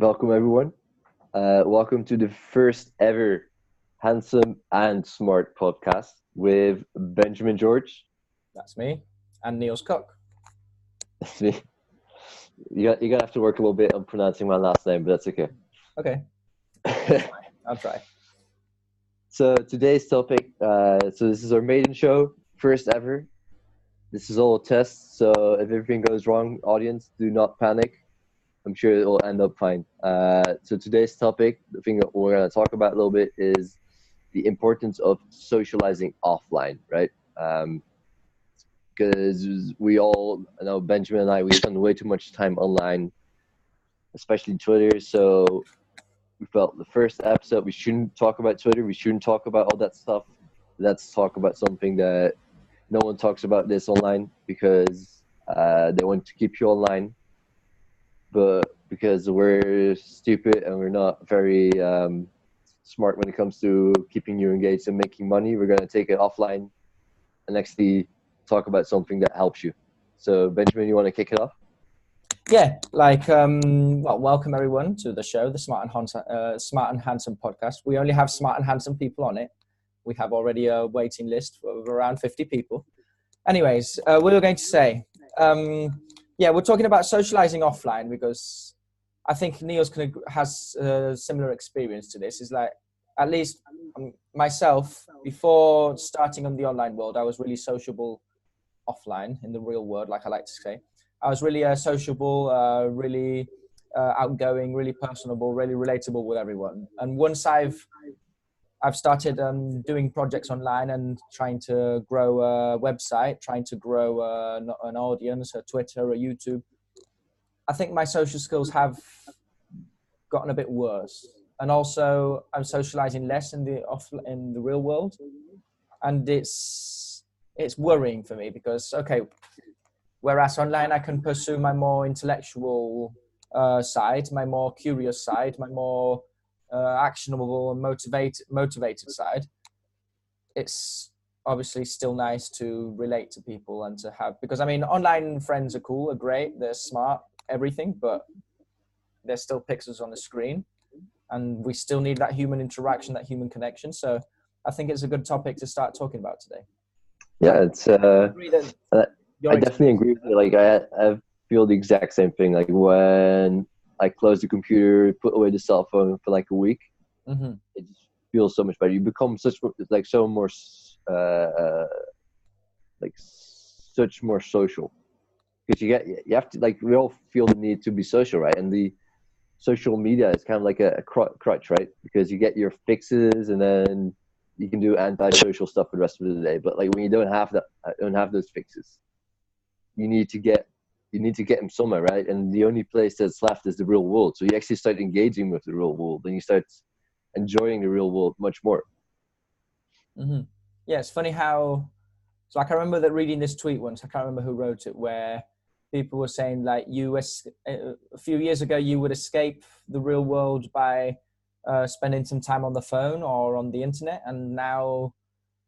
Welcome, everyone. Welcome to the first ever Handsome and Smart podcast with Benjamin George. That's me. And Niels Kok. That's me. You're gonna have to work a little bit on pronouncing my last name, but that's okay. Okay. I'll try. So today's topic. So this is our maiden show, first ever. This is all a test. So if everything goes wrong, audience, do not panic. I'm sure it will end up fine. So today's topic, the thing that we're gonna talk about a little bit is the importance of socializing offline, right? Because we all, I know Benjamin and I, we spend way too much time online, especially Twitter. So we felt the first episode we shouldn't talk about Twitter. We shouldn't talk about all that stuff. Let's talk about something that no one talks about this online because they want to keep you online. But because we're stupid and we're not very smart when it comes to keeping you engaged and making money, we're going to take it offline and actually talk about something that helps you. So, Benjamin, you want to kick it off? Yeah, welcome everyone to the show, the Smart and Handsome podcast. We only have smart and handsome people on it. We have already a waiting list of around 50 people. Anyways, what we were going to say, we're talking about socializing offline because I think Niels has a similar experience to this. Is like, at least myself, before starting on the online world, I was really sociable offline in the real world, like I like to say. I was really sociable, really outgoing, really personable, really relatable with everyone. And once I've started doing projects online and trying to grow a website, trying to grow an audience, a Twitter, a YouTube, I think my social skills have gotten a bit worse. And also, I'm socializing less in the real world, and it's worrying for me because whereas online I can pursue my more intellectual side, my more curious side, my more actionable and motivated side. It's obviously still nice to relate to people and to have, because I mean, online friends are cool, are great, they're smart, everything, but they're still pixels on the screen, and we still need that human interaction, that human connection. So I think it's a good topic to start talking about today. Yeah, it's. I definitely agree with you. Like I feel the exact same thing. Like when I close the computer, put away the cell phone for like a week, it just feels so much better. You become such more social because you have to, like, we all feel the need to be social, right? And the social media is kind of like a crutch, right? Because you get your fixes and then you can do anti-social stuff for the rest of the day. But like when you don't have those fixes, you need to get them somewhere, right? And the only place that's left is the real world. So you actually start engaging with the real world, and you start enjoying the real world much more. Mm-hmm. Yeah, it's funny how. So I can remember that reading this tweet once. I can't remember who wrote it, where people were saying like a few years ago you would escape the real world by spending some time on the phone or on the internet, and now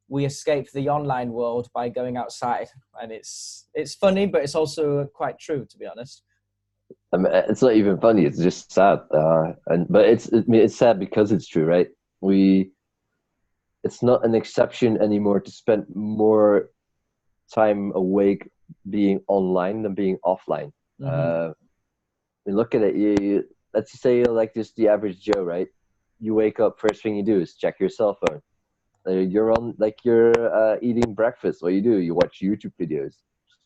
we escape the online world by going outside. And it's funny, but it's also quite true, to be honest. I mean, it's not even funny. It's just sad. But it's sad because it's true, right? It's not an exception anymore to spend more time awake being online than being offline. I mean, look at it. Let's just say you're like just the average Joe, right? You wake up, first thing you do is check your cell phone. You're eating breakfast. What do? You watch YouTube videos.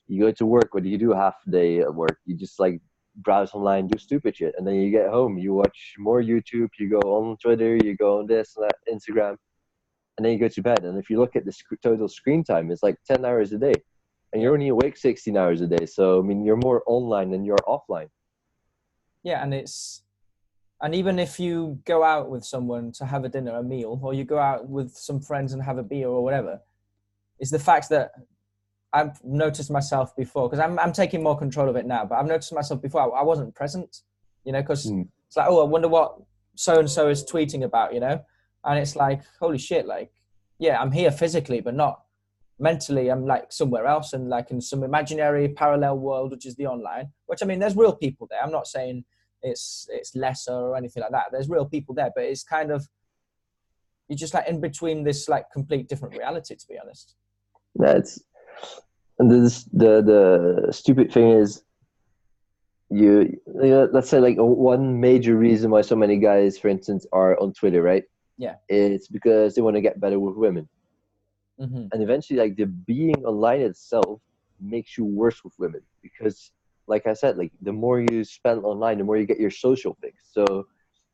You go to work. What do you do half the day at work? You just like browse online, do stupid shit, and then you get home. You watch more YouTube. You go on Twitter. You go on this and that, Instagram, and then you go to bed. And if you look at the total screen time, it's like 10 hours a day, and you're only awake 16 hours a day. So I mean, you're more online than you're offline. Yeah, and even if you go out with someone to have a dinner, a meal, or you go out with some friends and have a beer or whatever, is the fact that I've noticed myself before, because I'm taking more control of it now, but I've noticed myself before I wasn't present, because it's like, oh, I wonder what so-and-so is tweeting about, and it's like, holy shit, like, yeah, I'm here physically, but not mentally I'm like somewhere else and like in some imaginary parallel world, which is the online, which I mean, there's real people there. I'm not saying it's lesser or anything like that. There's real people there, but it's kind of, you're just like in between this like complete different reality, to be honest. That's, and this, the stupid thing is, you know, let's say like one major reason why so many guys, for instance, are on Twitter, right? Yeah. It's because they want to get better with women. Mm-hmm. And eventually, like, the being online itself makes you worse with women, because, like I said, like, the more you spend online, the more you get your social fix. So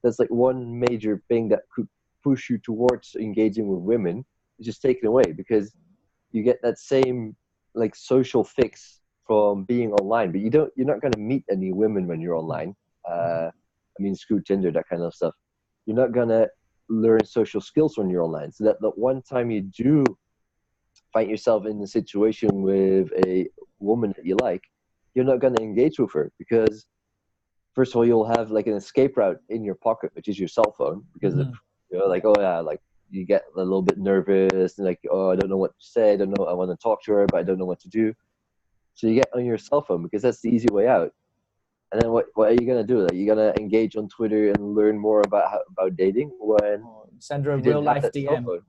that's like one major thing that could push you towards engaging with women, is just taken away, because you get that same like social fix from being online, but you're not going to meet any women when you're online. I mean, screw Tinder, that kind of stuff. You're not going to learn social skills when you're online. So that the one time you do find yourself in a situation with a woman that you like, you're not going to engage with her, because first of all, you'll have like an escape route in your pocket, which is your cell phone, because if you're like, oh yeah, like, you get a little bit nervous and like, oh, I don't know what to say, I don't know, I want to talk to her, but I don't know what to do. So you get on your cell phone, because that's the easy way out. And then what are you gonna do? Like, you're gonna engage on Twitter and learn more about dating when Send her a you didn't real have life that cell DM. phone.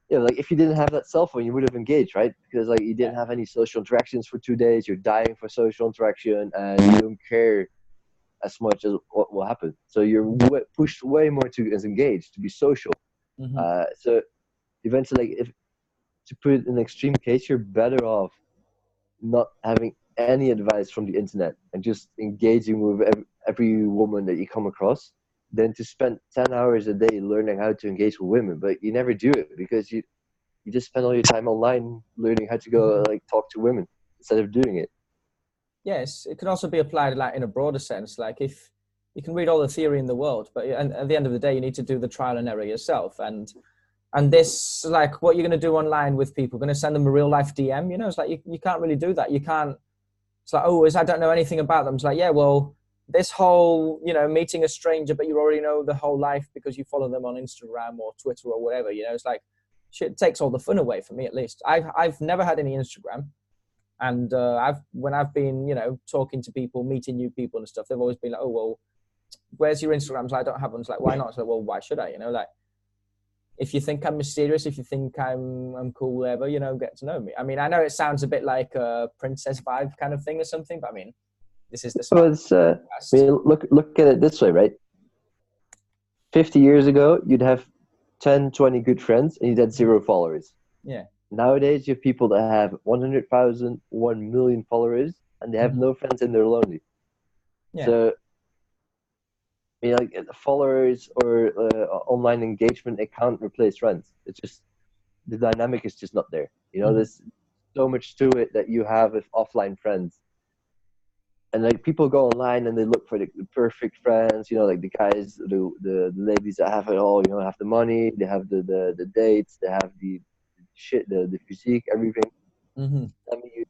Yeah, like, if you didn't have that cell phone, you would have engaged, right? Because like, you didn't have any social interactions for 2 days. You're dying for social interaction, and you don't care as much as what will happen. So you're pushed way more to as engaged, to be social. So eventually, like, if to put it in an extreme case, you're better off not having any advice from the internet and just engaging with every woman that you come across, than to spend 10 hours a day learning how to engage with women, but you never do it, because you just spend all your time online learning how to go like talk to women instead of doing it. Yes, it can also be applied like in a broader sense. Like, if you can read all the theory in the world, but at the end of the day, you need to do the trial and error yourself. And this, like, what you're going to do online with people, going to send them a real life DM, you know, it's like, you can't really do that. You can't, it's like, oh, I don't know anything about them. It's like, yeah, well, this whole, you know, meeting a stranger, but you already know the whole life because you follow them on Instagram or Twitter or whatever, you know, it's like, shit takes all the fun away for me, at least. I've never had any Instagram. And when I've been, you know, talking to people, meeting new people and stuff, they've always been like, oh, well, where's your Instagram? So I don't have one. It's like, why not? It's like, well, why should I? You know, like, if you think I'm mysterious, if you think I'm cool, whatever, you know, get to know me. I mean, I know it sounds a bit like a princess vibe kind of thing or something, but I mean, this is the Well, it's, I mean, look at it this way, right? 50 years ago, you'd have 10, 20 good friends, and you'd have 0 followers. Yeah. Nowadays, you have people that have 100,000, 1 million followers, and they have no friends, and they're lonely. Yeah. So, I mean, like, followers or online engagement, it can't replace friends. It's just, the dynamic is just not there. You know, there's so much to it that you have with offline friends. And like, people go online and they look for the perfect friends, you know, like the guys, the ladies that have it all, you know, have the money, they have the dates, they have the shit, the physique, everything. I mean, you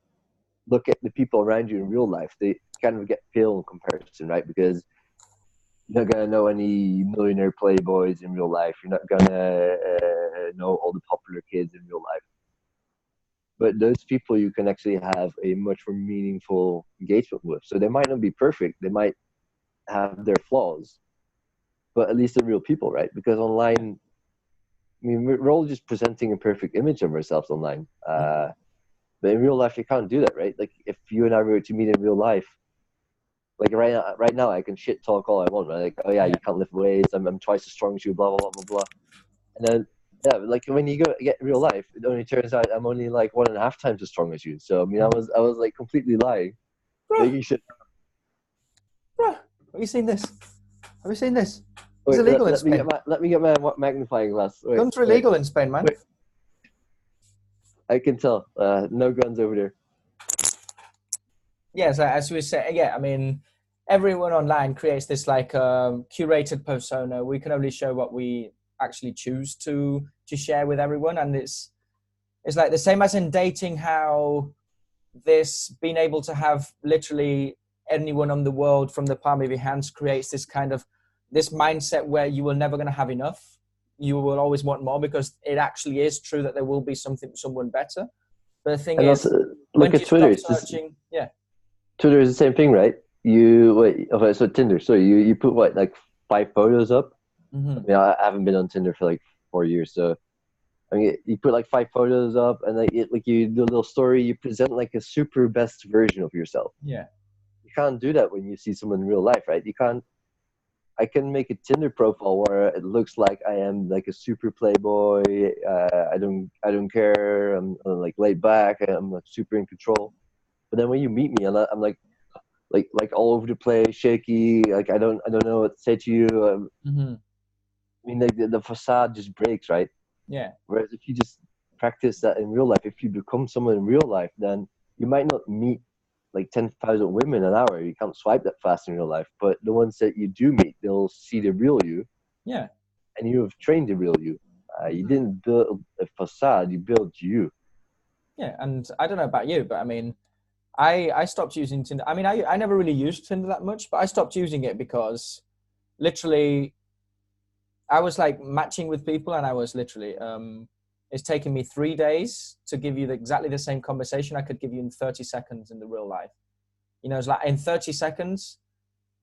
look at the people around you in real life, they kind of get pale in comparison, right? Because you're not gonna know any millionaire playboys in real life. You're not gonna know all the popular kids in real life. But those people you can actually have a much more meaningful engagement with. So they might not be perfect, they might have their flaws, but at least they're real people, right? Because online, I mean, we're all just presenting a perfect image of ourselves online. But in real life, you can't do that, right? Like, if you and I were to meet in real life, like right now, I can shit talk all I want, right? Like, oh yeah, you can't lift weights, I'm twice as strong as you, blah, blah, blah, blah, blah. And then, yeah, like, when you get in real life, it only turns out I'm only like 1.5 times as strong as you. So I mean, I was like completely lying. Making shit. Bruh, have you seen this? Have you seen this? Wait, It's illegal in Spain. let me get my magnifying glass. Wait, Guns are illegal in Spain, man. Wait. I can tell. No guns over there. Yeah, so as we say, yeah, I mean, everyone online creates this like curated persona. We can only show what we actually choose to share with everyone, and it's like the same as in dating, how this being able to have literally anyone on the world from the palm of your hands creates this kind of this mindset where you are never going to have enough. you will always want more because it actually is true that there will be someone better. But the thing And is, also, when look do at you Twitter. stop searching? Yeah. Twitter is the same thing, right? You wait. Okay, so Tinder. So you put what, like 5 photos up? I Mm-hmm. mean, I haven't been on Tinder for like 4 years, so I mean, you put like 5 photos up, and like you do a little story. You present like a super best version of yourself. Yeah. You can't do that when you see someone in real life, right? You can't. I can make a Tinder profile where it looks like I am like a super playboy. I don't care. I'm like laid back. I'm like super in control. But then when you meet me, I'm like all over the place, shaky. Like I don't know what to say to you. Mm-hmm. I mean, like the facade just breaks, right? Yeah. Whereas if you just practice that in real life, if you become someone in real life, then you might not meet like 10,000 women an hour. You can't swipe that fast in real life. But the ones that you do meet, they'll see the real you, Yeah. and you have trained the real you. You Mm-hmm. didn't build a facade; you built you. Yeah. And I don't know about you, but I mean, I stopped using Tinder. I mean, I never really used Tinder that much, but I stopped using it because literally I was like matching with people, and I was literally it's taken me 3 days to give you exactly the same conversation I could give you in 30 seconds in the real life. You know, it's like in 30 seconds,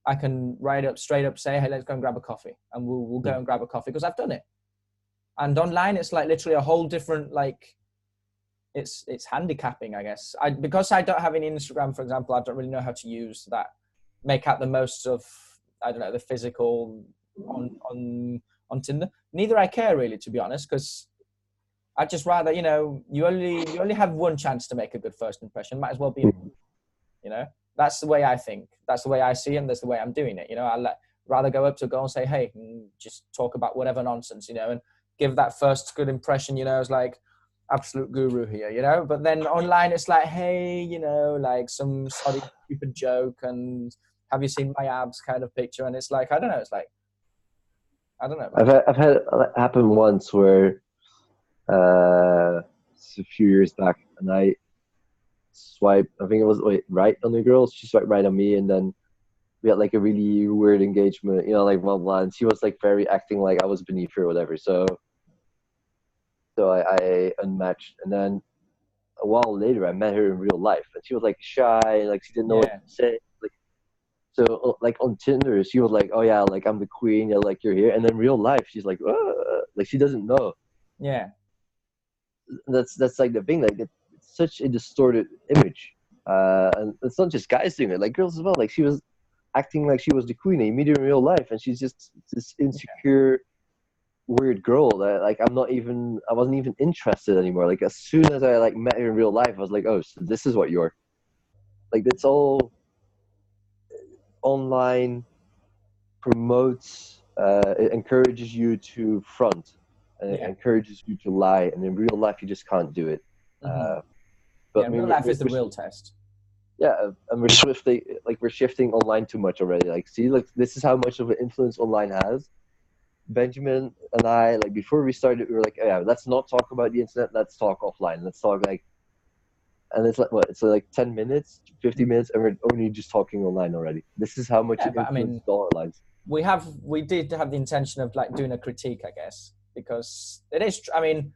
I can straight up say, hey, let's go and grab a coffee, and we'll go and grab a coffee because I've done it. And online, it's like literally a whole different like it's handicapping, I guess. Because I don't have any Instagram, for example, I don't really know how to use that, make out the most of, I don't know, the physical on Tinder. Neither I care really, to be honest, because I just rather, you know, you only have one chance to make a good first impression. Might as well be, you know. That's the way I think. That's the way I see it, and that's the way I'm doing it. You know, rather go up to a girl and say, hey, and just talk about whatever nonsense, you know, and give that first good impression, you know, as like absolute guru here, you know. But then online, it's like, hey, you know, like some sorry stupid joke and have you seen my abs kind of picture, and it's like, I don't know, it's like, I don't know, man. I've had it happen once where it's a few years back, and I swiped. I think it was right on the girl. She swiped right on me, and then we had like a really weird engagement. You know, like blah blah. And she was like very acting like I was beneath her or whatever. So I unmatched, and then a while later I met her in real life, and she was like shy, like she didn't know what Yeah, to say. Like so, like on Tinder, she was like, "Oh yeah, like I'm the queen, yeah, like you're here," and then real life, she's like, like she doesn't know. yeah, That's like the thing, like it's such a distorted image, and it's not just guys doing it, like girls as well. Like she was acting like she was the queen, and you meet her in real life, and she's just this insecure, weird girl that like I wasn't even interested anymore. Like as soon as I like met her in real life, I was like, oh, so this is what you're like. That's all online promotes. It encourages you to front, and it yeah. encourages you to lie, and in real life you just can't do it. Mm-hmm. But Yeah, I mean, real life is the real test. yeah, and we're shifting online too much already. Like, see, like this is how much of an influence online has. Benjamin and I, like before we started, we were like, oh, yeah, let's not talk about the internet. Let's talk offline. Let's talk like, and it's like what? It's like 10 minutes, 50 minutes, and we're only just talking online already. This is how much Yeah, it but I mean, influences all our lives. we did have the intention of like doing a critique, I guess, because it is. I mean,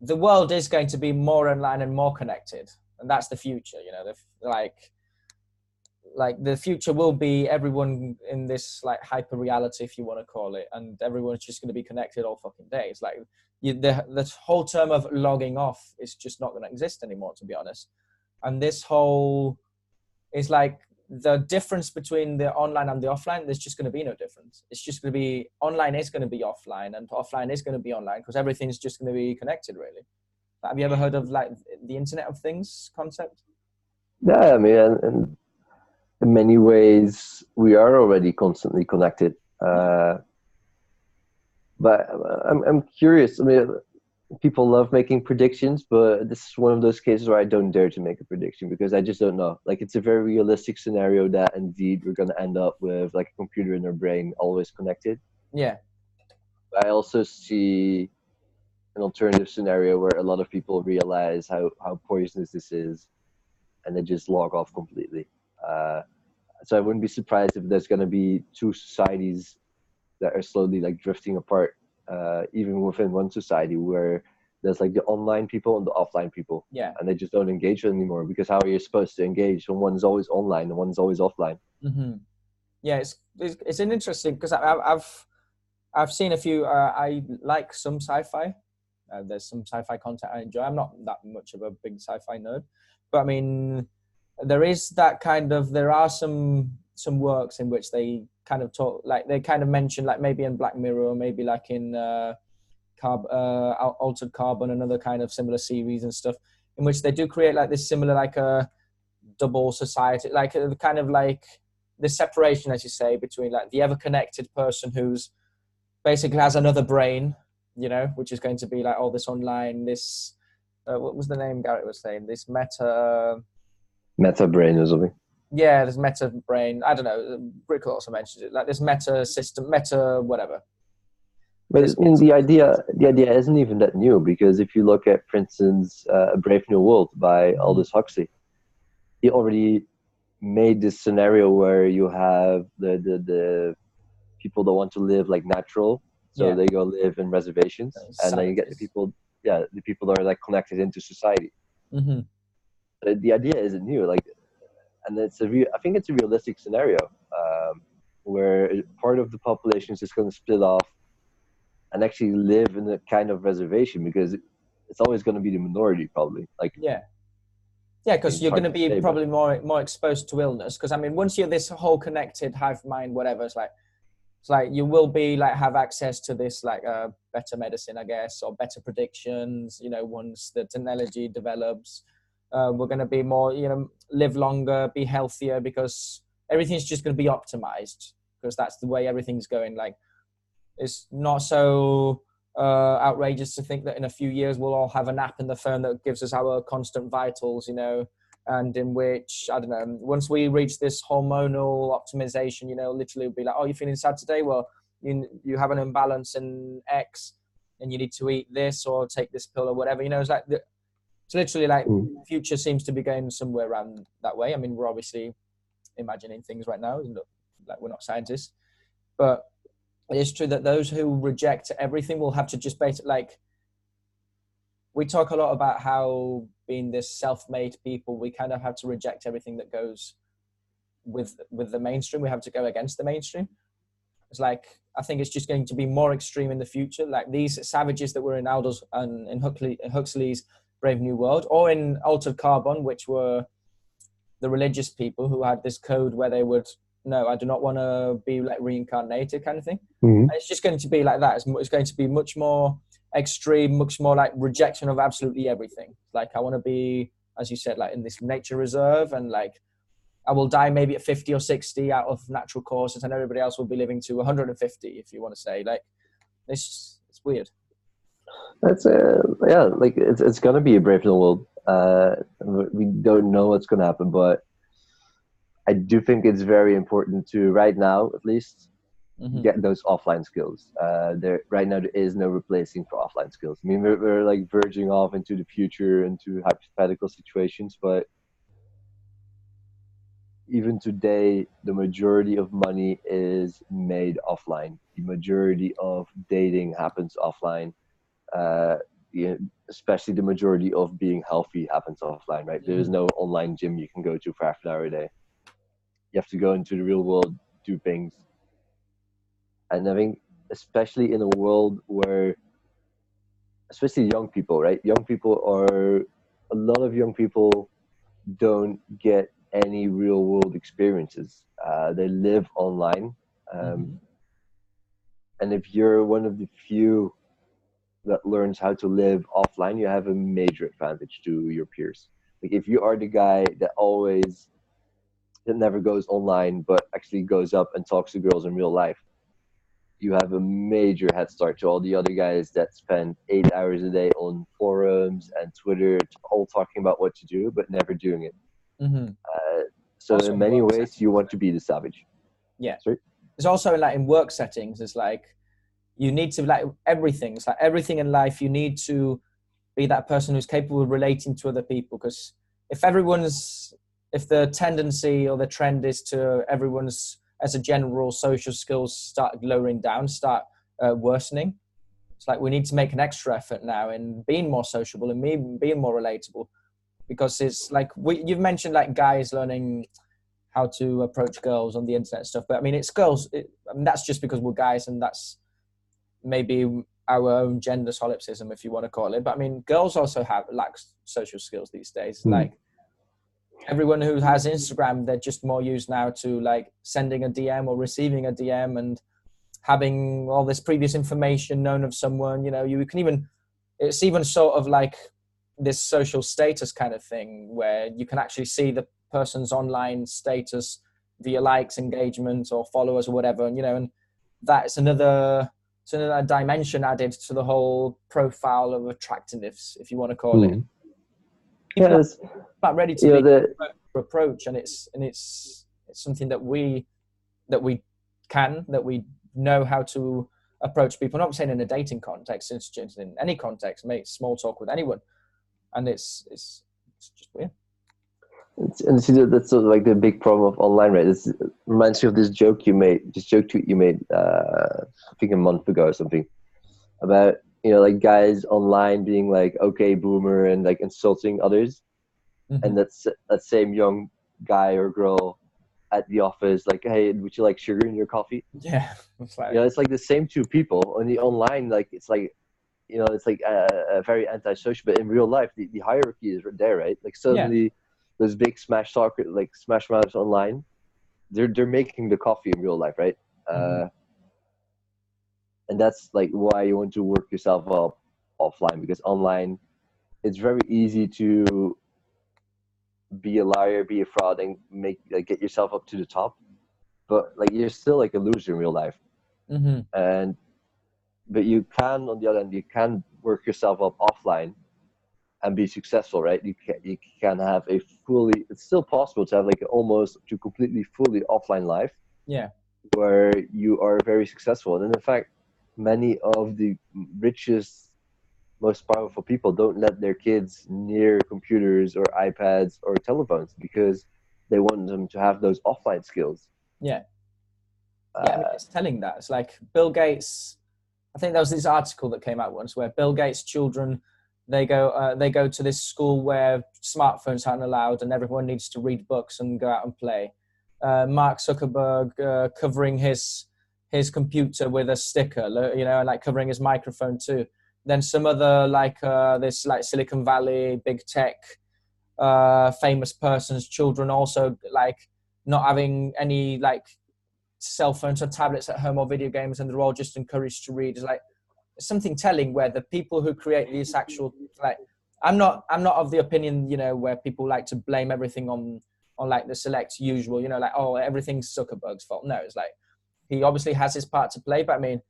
the world is going to be more online and more connected, and that's the future. You know, like the future will be everyone in this like hyper reality, if you want to call it, and everyone's just going to be connected all fucking day. It's like the whole term of logging off is just not going to exist anymore, to be honest. And this whole is like the difference between the online and the offline. There's just going to be no difference. It's just going to be online is going to be offline, and offline is going to be online because everything's just going to be connected, really. Have you ever heard of like the Internet of Things concept? Yeah, I mean, and in many ways, we are already constantly connected. Yeah. But I'm curious. I mean, people love making predictions, but this is one of those cases where I don't dare to make a prediction because I just don't know. Like, it's a very realistic scenario that indeed we're going to end up with like a computer in our brain always connected. Yeah. I also see an alternative scenario where a lot of people realize how poisonous this is and they just log off completely. So I wouldn't be surprised if there's going to be two societies that are slowly like drifting apart. even within one society, where there's like the online people and the offline people, Yeah. and they just don't engage anymore, because how are you supposed to engage when one's always online and one's always offline? Mm-hmm. Yeah, it's an interesting, because I've seen a few. I like some sci-fi. There's some sci-fi content I enjoy. I'm not that much of a big sci-fi nerd, but I mean, there is that kind of. There are some works in which they kind of talk, like they kind of mention, like maybe in Black Mirror, or maybe like in Altered Carbon, another kind of similar series and stuff, in which they do create like this similar, like a double society, like kind of like the separation, as you say, between like the ever-connected person who's basically has another brain, which is going to be like all this online, this what was the name Garrett was saying, this meta brain or something. Yeah, this meta brain. I don't know. Rick also mentioned it, like this meta system, meta whatever. But I mean, the idea isn't even that new, because if you look at, for instance, A Brave New World by Aldous Huxley, he already made this scenario where you have the people that want to live like natural, so they go live in reservations, and then you get the people that are like connected into society. Mm-hmm. The idea isn't new, like, and I think it's a realistic scenario, where part of the population is just going to split off and actually live in a kind of reservation, because it's always going to be the minority, probably. Like, because you're going to be probably more exposed to illness. Because I mean, once you're this whole connected hive mind, whatever, it's like you will be like have access to this like better medicine, I guess, or better predictions. Once the technology develops, we're going to be more, live longer, be healthier, because everything's just going to be optimized, because that's the way everything's going. Like, it's not so outrageous to think that in a few years we'll all have an app in the phone that gives us our constant vitals, and in which, I don't know, once we reach this hormonal optimization, literally it'll be like, oh, you're feeling sad today? Well, you have an imbalance in X and you need to eat this or take this pill or whatever. It's like, it's literally like future seems to be going somewhere around that way. I mean, we're obviously imagining things right now, like we're not scientists, but it's true that those who reject everything will have to just basically, like, we talk a lot about how being this self-made people, we kind of have to reject everything that goes with the mainstream. We have to go against the mainstream. It's like, I think it's just going to be more extreme in the future. Like these savages that were in Aldous and in Huxley's Brave New World, or in Altered Carbon, which were the religious people who had this code where they would, no, I do not want to be like reincarnated kind of thing. Mm-hmm. And it's just going to be like that. It's going to be much more extreme, much more like rejection of absolutely everything. Like, I want to be, as you said, like in this nature reserve, and like I will die maybe at 50 or 60 out of natural causes, and everybody else will be living to 150, if you want to say. Like, it's weird. That's like it's gonna be a brave new world. We don't know what's gonna happen, but I do think it's very important to, right now at least, get those offline skills. Right now there is no replacing for offline skills. I mean, we're like verging off into the future, into hypothetical situations, but even today, the majority of money is made offline. The majority of dating happens offline. Especially the majority of being healthy happens offline, right? There is no online gym you can go to for half an hour a day. You have to go into the real world, do things. And I think, especially in a world where, especially young people, right? A lot of young people don't get any real world experiences. They live online. And if you're one of the few that learns how to live offline, you have a major advantage to your peers. Like, if you are the guy that never goes online but actually goes up and talks to girls in real life, you have a major head start to all the other guys that spend 8 hours a day on forums and Twitter, all talking about what to do but never doing it. So also, in many ways, you want to be the savage. Yeah. Sorry? There's also like in work settings, it's like you need to, like, everything. It's like everything in life, you need to be that person who's capable of relating to other people. Because if the tendency or the trend is to everyone's, as a general, social skills start lowering down, start worsening, It's like we need to make an extra effort now in being more sociable and being more relatable, because it's like you've mentioned like guys learning how to approach girls on the internet and stuff, but I mean it's girls. I mean, that's just because we're guys, and that's maybe our own gender solipsism, if you want to call it. But I mean, girls also lack social skills these days. Like everyone who has Instagram, they're just more used now to like sending a DM or receiving a DM and having all this previous information known of someone. You know, you can even, it's even sort of like this social status kind of thing where you can actually see the person's online status via likes, engagement, or followers or whatever. And, you know, and that's another dimension added to the whole profile of attractiveness, if you want to call it. People are not ready to be approach, and it's something that we know how to approach people. I'm not saying in a dating context, it's just in any context, make small talk with anyone, and it's just weird. And see, that's sort of like the big problem of online, right? It reminds me of this joke tweet you made, I think a month ago or something, about, you know, like guys online being like, okay, boomer, and like insulting others. And that same young guy or girl at the office, like, hey, would you like sugar in your coffee? Yeah. It's like, you know, it's like the same two people. On the online, like, it's like, you know, it's like a very antisocial, but in real life, the hierarchy is there, right? Like suddenly those big smash mouths online, they're making the coffee in real life, right? And that's like why you want to work yourself up offline, because online it's very easy to be a liar, be a fraud, and get yourself up to the top, but like you're still like a loser in real life. But you can, on the other hand, you can work yourself up offline and be successful, right? You can have it's still possible to have like almost to completely fully offline life, where you are very successful. And in fact, many of the richest, most powerful people don't let their kids near computers or iPads or telephones because they want them to have those offline skills. I mean, it's telling that. It's like Bill Gates, I think there was this article that came out once where Bill Gates' children, they go to this school where smartphones aren't allowed and everyone needs to read books and go out and play. Mark Zuckerberg covering his computer with a sticker, you know, and like covering his microphone too. Then some other this like Silicon Valley big tech famous person's children also like not having any like cell phones or tablets at home or video games, and they're all just encouraged to read. It's like something telling where the people who create these actual like I'm not of the opinion, you know, where people like to blame everything on like the select usual, you know, like, oh, everything's Zuckerberg's fault. No, it's like he obviously has his part to play, but I mean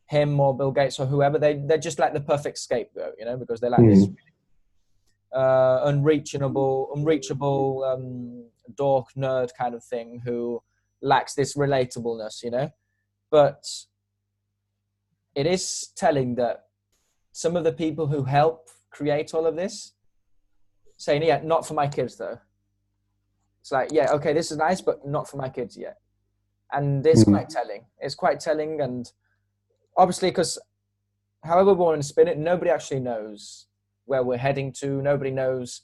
him or Bill Gates or whoever, they're just like the perfect scapegoat, you know, because they're like this unreachable dork nerd kind of thing who lacks this relatableness, you know. But it is telling that some of the people who help create all of this saying, yeah, not for my kids though. It's like, yeah, okay, this is nice, but not for my kids yet. And it's quite telling. It's quite telling, and obviously, because however we want to spin it, nobody actually knows where we're heading to. Nobody knows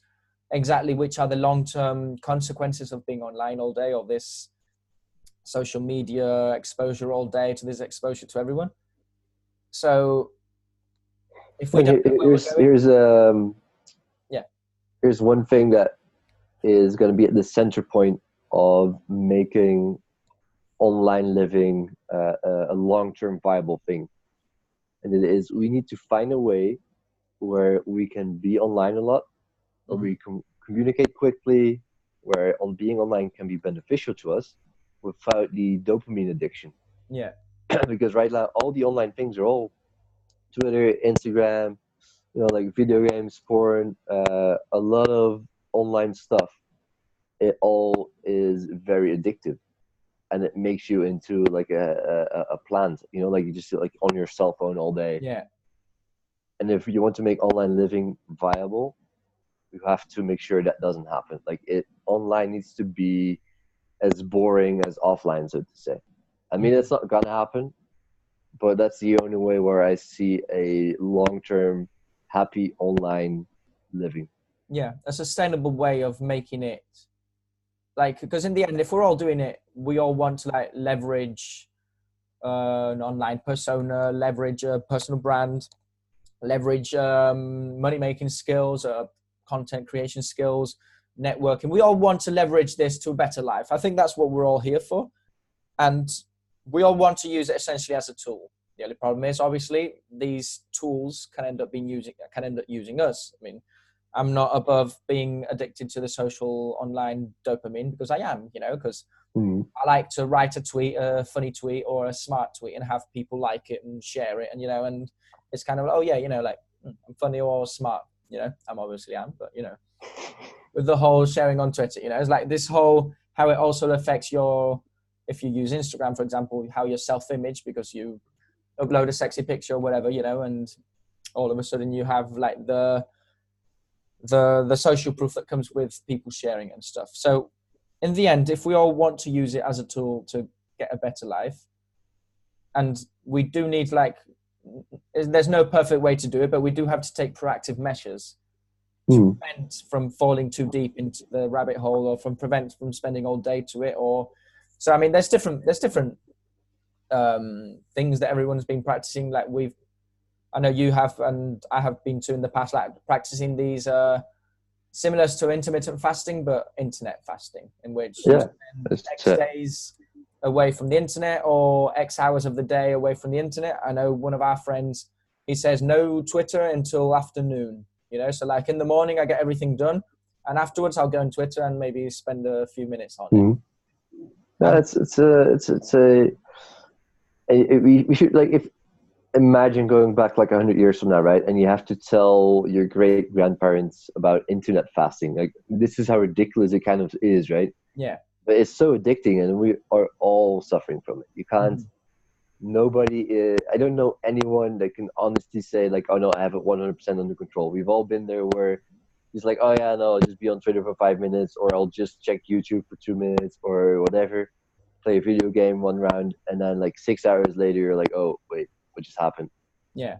exactly which are the long-term consequences of being online all day, or this social media exposure all day, to this exposure to everyone. So if we don't, here's one thing that is going to be at the center point of making online living a long-term viable thing, and it is we need to find a way where we can be online a lot, where we can communicate quickly, where being online can be beneficial to us without the dopamine addiction. Because right now all the online things are all Twitter, Instagram, you know, like video games, porn, a lot of online stuff. It all is very addictive, and it makes you into like a plant, you know, like you just like on your cell phone all day. And if you want to make online living viable, you have to make sure that doesn't happen. Like online needs to be as boring as offline, so to say. I mean, it's not gonna happen, but that's the only way where I see a long-term happy online living. Yeah, a sustainable way of making it, like, because in the end, if we're all doing it, we all want to like leverage an online persona, leverage a personal brand, leverage money-making skills, content creation skills, networking. We all want to leverage this to a better life. I think that's what we're all here for. And we all want to use it essentially as a tool. The only problem is, obviously, these tools can end up using us. I mean, I'm not above being addicted to the social online dopamine, because I am, because I like to write a tweet, a funny tweet or a smart tweet, and have people like it and share it. And, and it's kind of like, oh yeah, like I'm funny or smart, I'm obviously am, but, with the whole sharing on Twitter, it's like this whole, how it also affects if you use Instagram, for example, how your self-image, because you upload a sexy picture or whatever, and all of a sudden you have like the social proof that comes with people sharing and stuff. So in the end, if we all want to use it as a tool to get a better life, and we do need, like, there's no perfect way to do it, but we do have to take proactive measures to prevent from falling too deep into the rabbit hole, or prevent from spending all day to it. Or so, I mean, there's different things that everyone's been practicing. Like I know you have, and I have been to in the past, like practicing these similar to intermittent fasting, but internet fasting, in which you spend X days away from the internet, or X hours of the day away from the internet. I know one of our friends, he says no Twitter until afternoon. So like in the morning I get everything done, and afterwards I'll go on Twitter and maybe spend a few minutes on it. We should, like, if imagine going back like 100 years from now, right? And you have to tell your great grandparents about internet fasting. Like, this is how ridiculous it kind of is, right? Yeah. But it's so addicting, and we are all suffering from it. You can't. I don't know anyone that can honestly say, like, oh no, I have it 100% under control. We've all been there, where it's like, oh yeah, no, I'll just be on Twitter for 5 minutes, or I'll just check YouTube for 2 minutes, or whatever, play a video game 1 round, and then like 6 hours later, you're like, oh wait, what just happened? Yeah.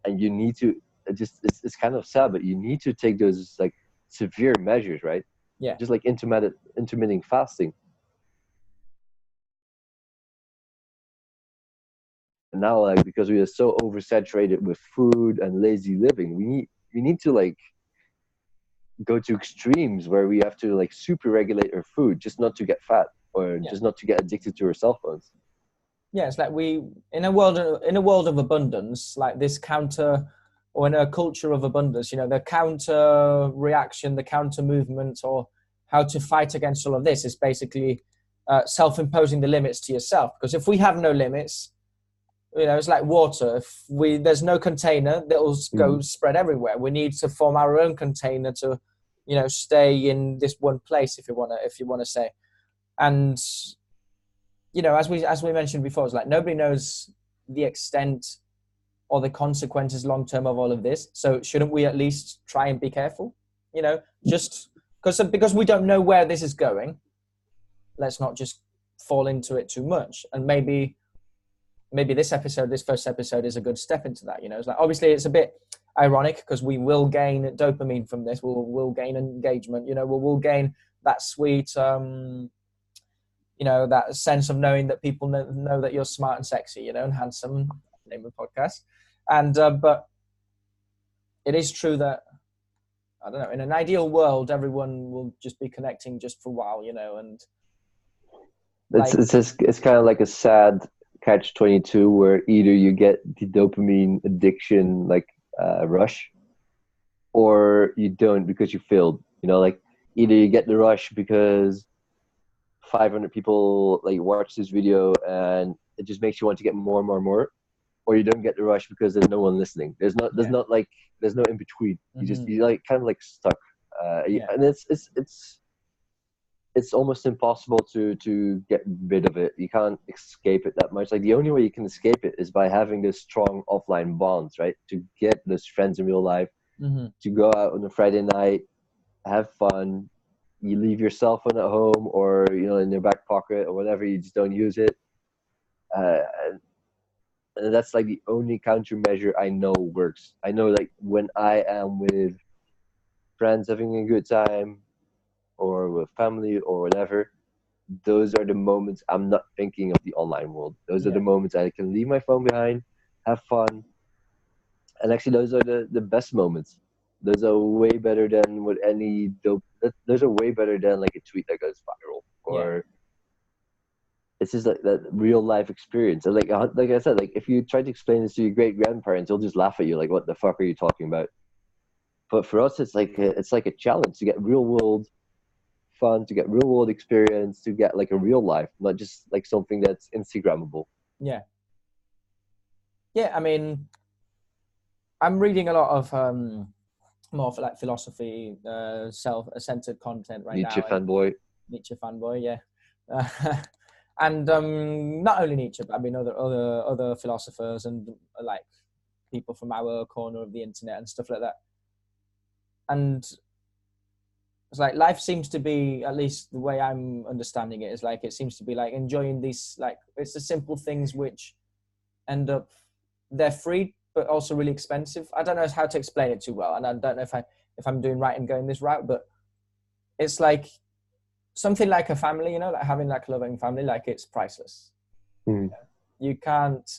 And you need to it's kind of sad, but you need to take those like severe measures, right? Yeah. Just like intermittent fasting. And now, like, because we are so oversaturated with food and lazy living, we need to like go to extremes where we have to like super regulate our food just not to get fat, or just not to get addicted to our cell phones. Yeah, it's like in a world of abundance, like this or in a culture of abundance, the counter reaction, the counter movement, or how to fight against all of this is basically self-imposing the limits to yourself. Because if we have no limits, it's like water. If there's no container, that'll go spread everywhere. We need to form our own container to, stay in this one place, if you want to say. And as we mentioned before, it's like nobody knows the extent or the consequences long term of all of this. So shouldn't we at least try and be careful? Just because we don't know where this is going, let's not just fall into it too much. And maybe this first episode is a good step into that. It's like, obviously it's a bit ironic because we will gain dopamine from this. We'll gain engagement. We'll gain that sweet, that sense of knowing that people know that you're smart and sexy, and handsome, name of the podcast. And, but it is true that, I don't know, in an ideal world, everyone will just be connecting just for a while, and it's kind of like a sad catch-22 where either you get the dopamine addiction, like rush, or you don't because you failed. Like, either you get the rush because 500 people like watch this video and it just makes you want to get more and more and more, or you don't get the rush because there's no one listening. There's no in between. You like kind of like stuck, and it's almost impossible to get rid of it. You can't escape it that much. Like, the only way you can escape it is by having this strong offline bonds, right? To get those friends in real life, to go out on a Friday night, have fun. You leave your cell phone at home, or in your back pocket or whatever. You just don't use it. and that's like the only countermeasure I know works. I know like when I am with friends having a good time, or with family or whatever, those are the moments I'm not thinking of the online world. Those are the moments I can leave my phone behind, have fun, and actually those are the best moments. Those are way better than what any dope. Those are way better than like a tweet that goes viral, or it's just like that real life experience. And like I said, like if you try to explain this to your great grandparents, they'll just laugh at you, like, "What the fuck are you talking about?" But for us, it's like a challenge to get real world fun, to get real world experience, to get like a real life, not just like something that's Instagrammable. Yeah. I mean, I'm reading a lot of more for like philosophy, self-centered content right Nietzsche now. fanboy. Nietzsche fanboy, yeah. And not only Nietzsche, but I mean other philosophers and like people from our corner of the internet and stuff like that. And it's like life seems to be, at least the way I'm understanding it, is like it seems to be like enjoying these, like it's the simple things which end up, they're free but also really expensive. I don't know how to explain it too well, and I don't know if I'm doing right in going this route, but it's like something like a family, you know, like having like a loving family, like it's priceless. You can't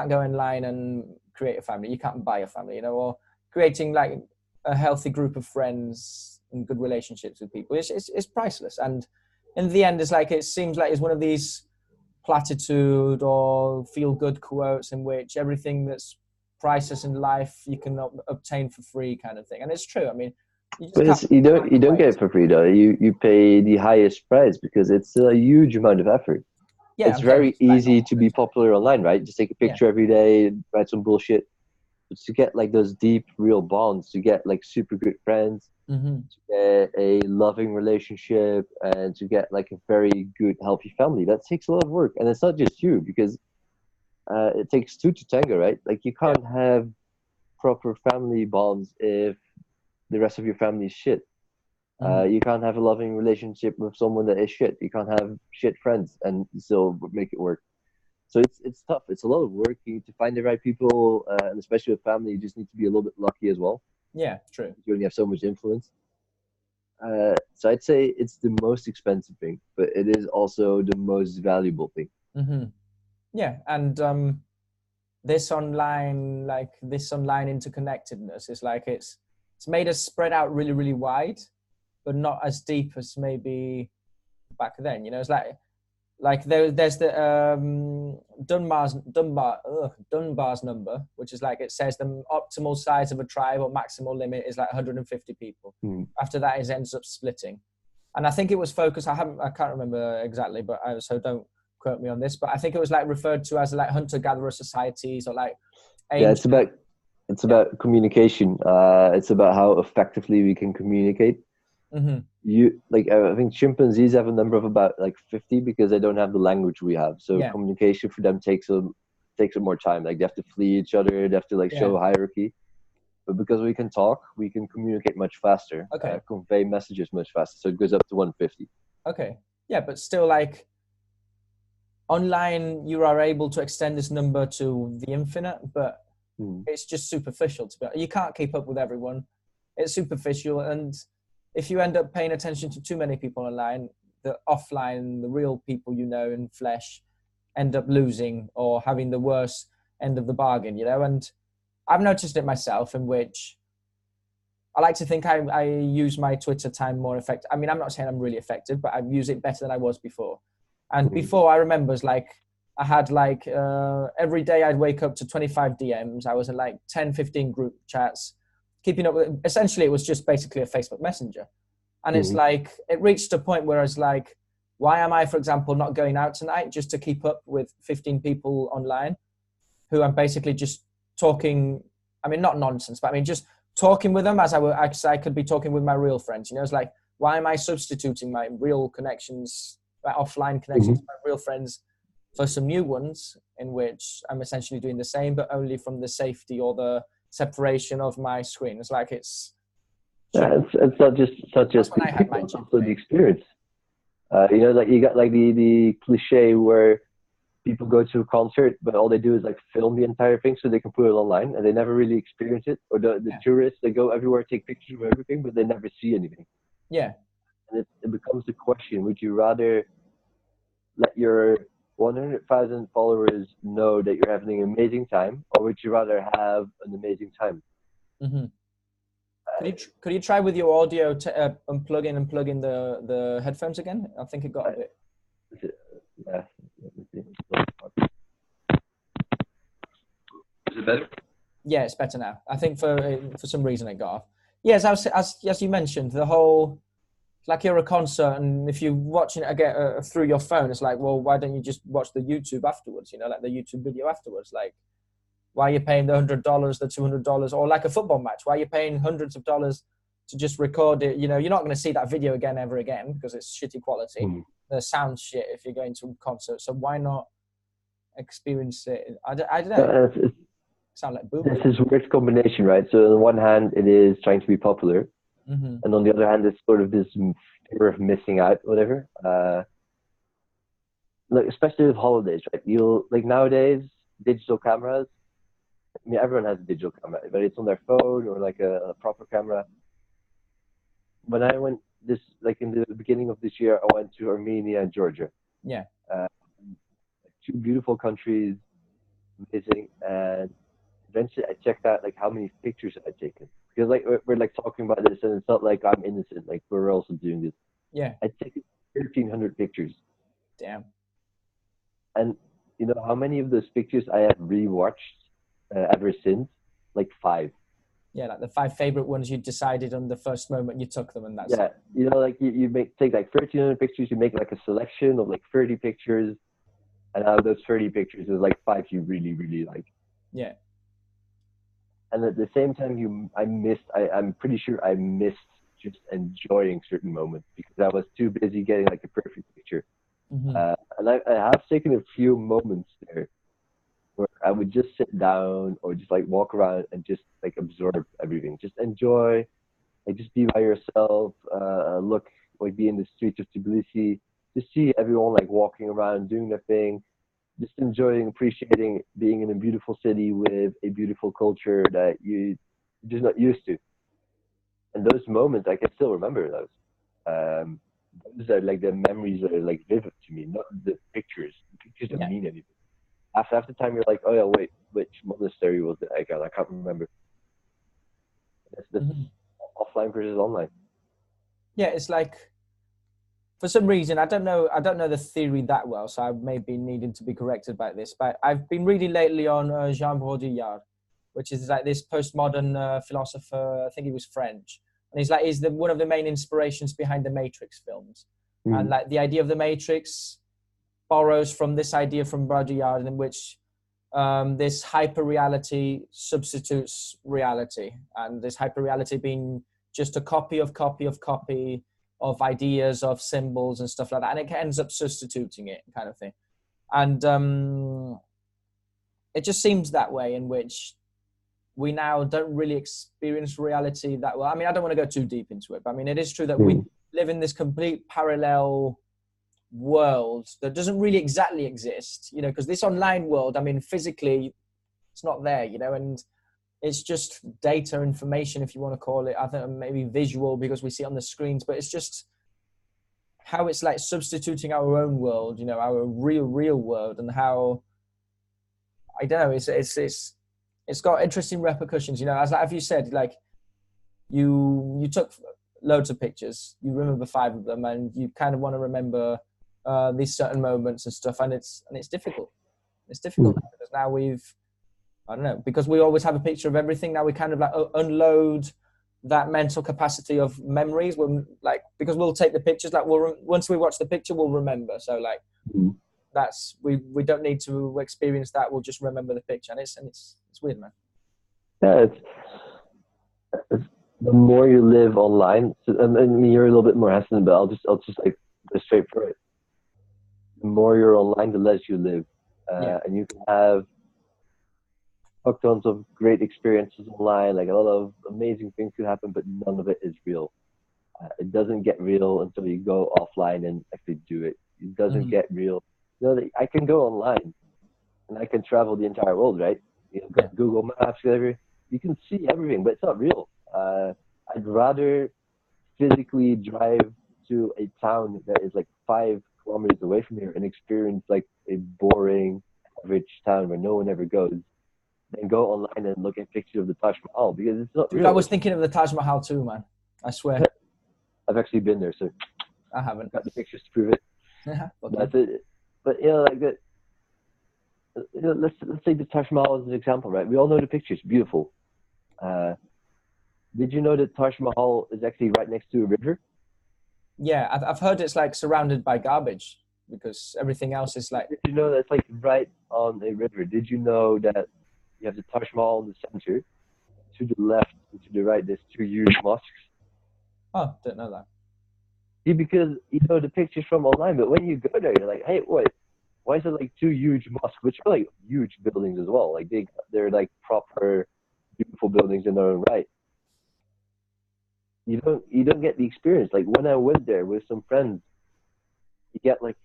go online and create a family. You can't buy a family, you know, or creating like a healthy group of friends and good relationships with people. It's priceless. And in the end, it's like, it seems like it's one of these platitude or feel good quotes in which everything that's priceless in life you can obtain for free, kind of thing. And it's true. I mean, you don't get it for free though. You pay the highest price because it's a huge amount of effort. Yeah, it's very easy to be popular online, right? Just take a picture every day, write some bullshit. But to get like those deep, real bonds, to get like super good friends, to get a loving relationship, and to get like a very good, healthy family, that takes a lot of work. And it's not just you, because it takes two to tango, right? Like you can't have proper family bonds if the rest of your family is shit. You can't have a loving relationship with someone that is shit. You can't have shit friends and still make it work. So it's tough. It's a lot of work. You need to find the right people, and especially with family, you just need to be a little bit lucky as well. Yeah, true. You only have so much influence. So I'd say it's the most expensive thing, but it is also the most valuable thing. Yeah, and this online interconnectedness is like it's made us spread out really, really wide, but not as deep as maybe back then. You know, it's like there's the Dunbar's number, which is like, it says the optimal size of a tribe or maximal limit is like 150 people. After that, it ends up splitting. And I think it was focused, I can't remember exactly, but so don't quote me on this, but I think it was like referred to as like hunter-gatherer societies, or like it's about communication. It's about how effectively we can communicate. I think chimpanzees have a number of about like 50 because they don't have the language we have. So communication for them takes more time. Like they have to flee each other. They have to like show hierarchy. But because we can talk, we can communicate much faster. Convey messages much faster. So it goes up to 150. Okay. Yeah, but still, like online, you are able to extend this number to the infinite, but it's just superficial. You can't keep up with everyone. It's superficial, and if you end up paying attention to too many people online, the offline, the real people you know in flesh, end up losing or having the worst end of the bargain, you know? And I've noticed it myself, in which I like to think I use my Twitter time more effective. I mean, I'm not saying I'm really effective, but I use it better than I was before. And before, I remember, it's like I had like every day I'd wake up to 25 DMs. I was in like 10, 15 group chats, keeping up with it. Essentially, it was just basically a Facebook Messenger. And it's like, it reached a point where I was like, why am I, for example, not going out tonight just to keep up with 15 people online who I'm basically just talking, I mean, not nonsense, but I mean, just talking with them as I could be talking with my real friends. You know, it's like, why am I substituting my real connections, my offline connections, my real friends, for some new ones in which I'm essentially doing the same, but only from the safety or the separation of my screen? It's like it's not just the experience. You know, like you got like the cliche where people go to a concert, but all they do is like film the entire thing so they can put it online, and they never really experience it. Or the tourists, they go everywhere, take pictures of everything, but they never see anything. Yeah. And it becomes the question: would you rather let your 100,000 followers know that you're having an amazing time, or would you rather have an amazing time? Mm-hmm. Could you try with your audio to unplug in and plug in the headphones again? I think it got a bit. Yeah. Let me see. Is it better? Yeah, it's better now. I think for some reason it got off. Yes, as you mentioned, the whole, like you're at a concert, and if you're watching it again through your phone, it's like, well, why don't you just watch the YouTube afterwards? You know, like the YouTube video afterwards. Like, why are you paying the $100, the $200, or like a football match? Why are you paying hundreds of dollars to just record it? You know, you're not going to see that video again ever again because it's shitty quality. The sound shit if you're going to a concert. So why not experience it? I don't know. Sound like boomer. This is a weird combination, right? So on one hand, it is trying to be popular, mm-hmm. and on the other hand, it's sort of this fear of missing out, whatever. Like especially with holidays, right? You'll like nowadays digital cameras. I mean, everyone has a digital camera, but it's on their phone or like a proper camera. When I went like in the beginning of this year, I went to Armenia and Georgia. Yeah. Two beautiful countries, amazing. And eventually I checked out like how many pictures I'd taken. Because like we're like talking about this, and it's not like I'm innocent, like we're also doing this. Yeah. I'd taken 1,300 pictures. Damn. And you know how many of those pictures I have rewatched ever since? Like 5. Yeah, like the 5 favorite ones you decided on the first moment you took them, and that's it. You know, like you take like 1,300 pictures, you make like a selection of like 30 pictures, and out of those 30 pictures, there's like 5 you really, really like. Yeah. And at the same time, I'm pretty sure I missed just enjoying certain moments because I was too busy getting like a perfect picture. Mm-hmm. And I have taken a few moments there where I would just sit down or just like walk around and just like absorb everything, just enjoy, like just be by yourself, look, like be in the streets of Tbilisi, just see everyone like walking around doing their thing, just enjoying, appreciating being in a beautiful city with a beautiful culture that you're just not used to. And those moments, I can still remember those. Those are like the memories that are like vivid to me, not the pictures. The pictures don't mean anything. After the time, you're like, oh yeah, wait, which monastery was it? I can't remember. That's offline versus online. Yeah, it's like, for some reason, I don't know the theory that well, so I may be needing to be corrected by this. But I've been reading lately on Jean Baudrillard, which is like this postmodern philosopher. I think he was French, and he's one of the main inspirations behind the Matrix films. And like the idea of the Matrix borrows from this idea from Baudrillard, in which this hyper reality substitutes reality, and this hyper reality being just a copy of ideas, of symbols and stuff like that, and it ends up substituting it, kind of thing. And it just seems that way, in which we now don't really experience reality that well. I mean, I don't want to go too deep into it, but I mean, it is true that we live in this complete parallel world that doesn't really exactly exist, you know, because this online world, I mean, physically it's not there, you know, and it's just data, information, if you want to call it. I think maybe visual because we see it on the screens, but it's just how it's like substituting our own world, you know, our real world, and how, I don't know, it's got interesting repercussions, you know, as you said, like you took loads of pictures, you remember 5 of them, and you kind of want to remember these certain moments and stuff, and it's difficult. It's difficult because now I don't know, because we always have a picture of everything. Now we kind of like unload that mental capacity of memories. When like, because we'll take the pictures, like once we watch the picture, we'll remember. So like that's we don't need to experience that. We'll just remember the picture, and it's weird, man. Yeah, it's the more you live online. So, I mean, you're a little bit more hesitant, but I'll just like go straight for it. The more you're online, the less you live, and you can have tons of great experiences online. Like a lot of amazing things could happen, but none of it is real. It doesn't get real until you go offline and actually do it. It doesn't get real. I can go online and I can travel the entire world, right? Yeah. Google Maps, whatever. You can see everything, but it's not real. I'd rather physically drive to a town that is like 5 kilometers away from here and experience like a boring, average town where no one ever goes, than go online and look at pictures of the Taj Mahal because it's not Dude, real. I was thinking of the Taj Mahal too, man. I swear. I've actually been there, so I haven't. got the pictures to prove it. Okay. That's it. But like that. Let's take the Taj Mahal as an example, right? We all know the pictures, beautiful. Did you know that Taj Mahal is actually right next to a river? Yeah, I've heard it's like surrounded by garbage because everything else is like. Did you know that's like right on a river? Did you know that you have the Taj Mahal in the center? To the left and to the right, there's 2 huge mosques. Oh, didn't know that. See, because you know the pictures from online, but when you go there, you're like, hey, wait, why is it like 2 huge mosques, which are like huge buildings as well? Like they're like proper, beautiful buildings in their own right. You don't get the experience. Like when I went there with some friends, you get like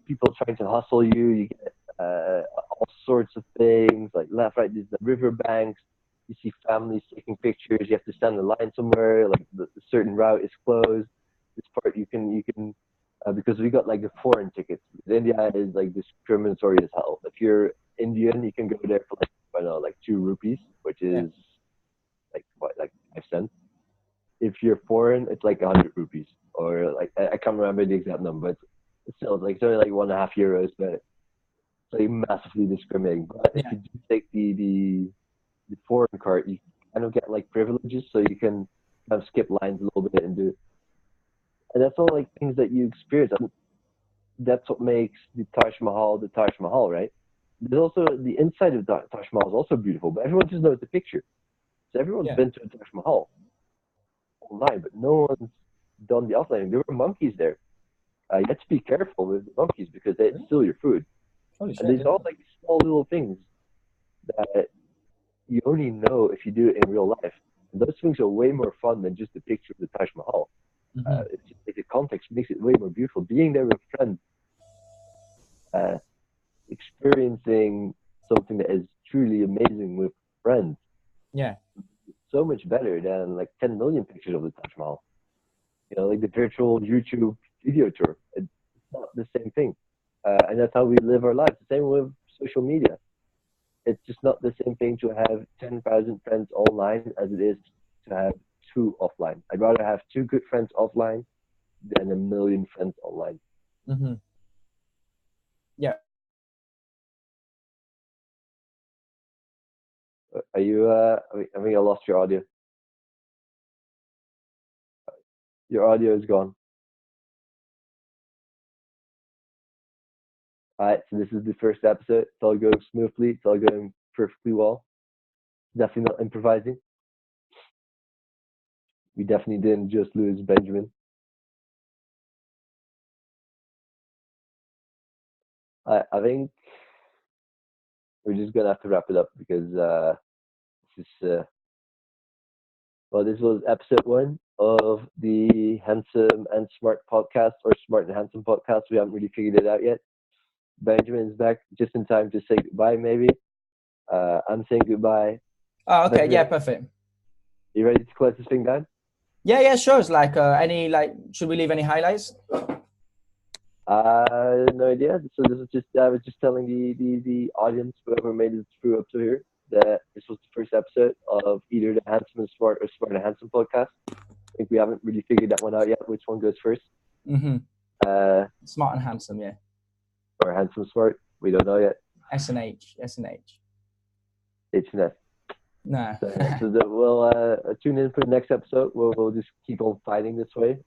people trying to hustle you. You get all sorts of things like left, right. There's the riverbanks. You see families taking pictures. You have to stand in line somewhere. Like the certain route is closed. This part you can because we got like the foreign tickets. India is like discriminatory as hell. If you're Indian, you can go there for like I don't know, like 2 rupees, which is like what, like 5 cents. If you're foreign, it's like 100 rupees, or like I can't remember the exact number, but it's still like it's only like 1.5 euros, but it's like massively discriminating. But if you do take the foreign card, you kind of get like privileges, so you can kind of skip lines a little bit and do it. And that's all like things that you experience. And that's what makes the Taj Mahal, right? There's also the inside of the Taj Mahal is also beautiful, but everyone just knows the picture. So everyone's been to the Taj Mahal online, but no one's done the offline. There were monkeys there. You have to be careful with the monkeys because they steal your food. Holy shit, and there's all like small little things that you only know if you do it in real life. And those things are way more fun than just a picture of the Taj Mahal. It's just, like, the context makes it way more beautiful. Being there with friends, experiencing something that is truly amazing with friends. Yeah. So much better than like 10 million pictures of the Taj Mahal. Like the virtual YouTube video tour. It's not the same thing. And that's how we live our lives. The same with social media. It's just not the same thing to have 10,000 friends online as it is to have 2 offline. I'd rather have 2 good friends offline than 1 million friends online. Mm-hmm. Yeah. Are you, I think I lost your audio. Your audio is gone. Alright, so this is the first episode. It's all going smoothly. It's all going perfectly well. Definitely not improvising. We definitely didn't just lose Benjamin. I think we're just gonna have to wrap it up because this is this was episode 1 of the Handsome and Smart podcast, or Smart and Handsome podcast. We haven't really figured it out yet. Benjamin is back just in time to say goodbye. Maybe I'm saying goodbye. Oh, okay. Benjamin, yeah, perfect. You ready to close this thing down? Yeah, sure. It's like should we leave any highlights? No idea. So this is just I was just telling the audience, whoever made it through up to here, that this was the first episode of either the Handsome and Smart or Smart and Handsome podcast. I think we haven't really figured that one out yet. Which one goes first? Mm-hmm. Smart and Handsome, yeah. Or Handsome Smart? We don't know yet. S&H. H and S. Nah. So we'll tune in for the next episode. We'll just keep on fighting this way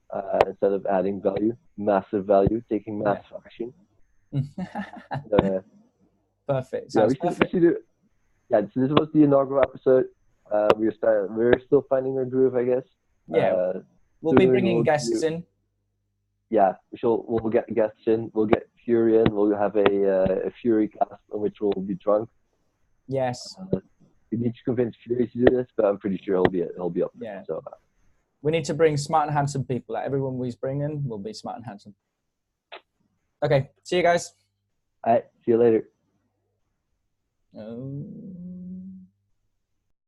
instead of adding value, massive value, taking massive action. Perfect. Yeah, we should do. Yeah, so this was the inaugural episode. We're still finding our groove, I guess. Yeah, we'll be bringing guests in. Yeah, we'll get guests in. We'll get Fury in. We'll have a Fury cast on which we'll be drunk. Yes. We need to convince Fury to do this, but I'm pretty sure he'll be up. Yeah. So we need to bring smart and handsome people. Like everyone we bring in will be smart and handsome. Okay, see you guys. All right, see you later.